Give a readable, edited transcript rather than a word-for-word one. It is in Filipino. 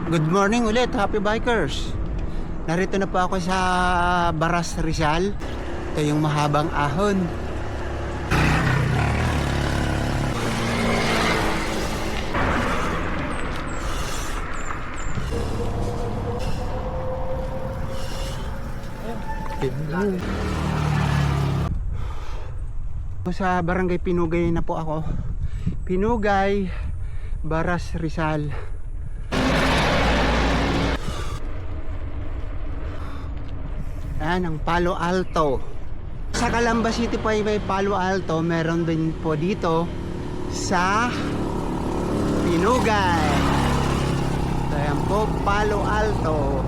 Good morning ulit, happy bikers. Narito na po ako sa Baras, Rizal. Ito yung mahabang ahon. Sa barangay Pinugay na po ako. Pinugay, Baras, Rizal. Yan ang Palo Alto. Sa Calamba City po ay may Palo Alto. Meron din po dito sa Pinugay. So yan po, Palo Alto.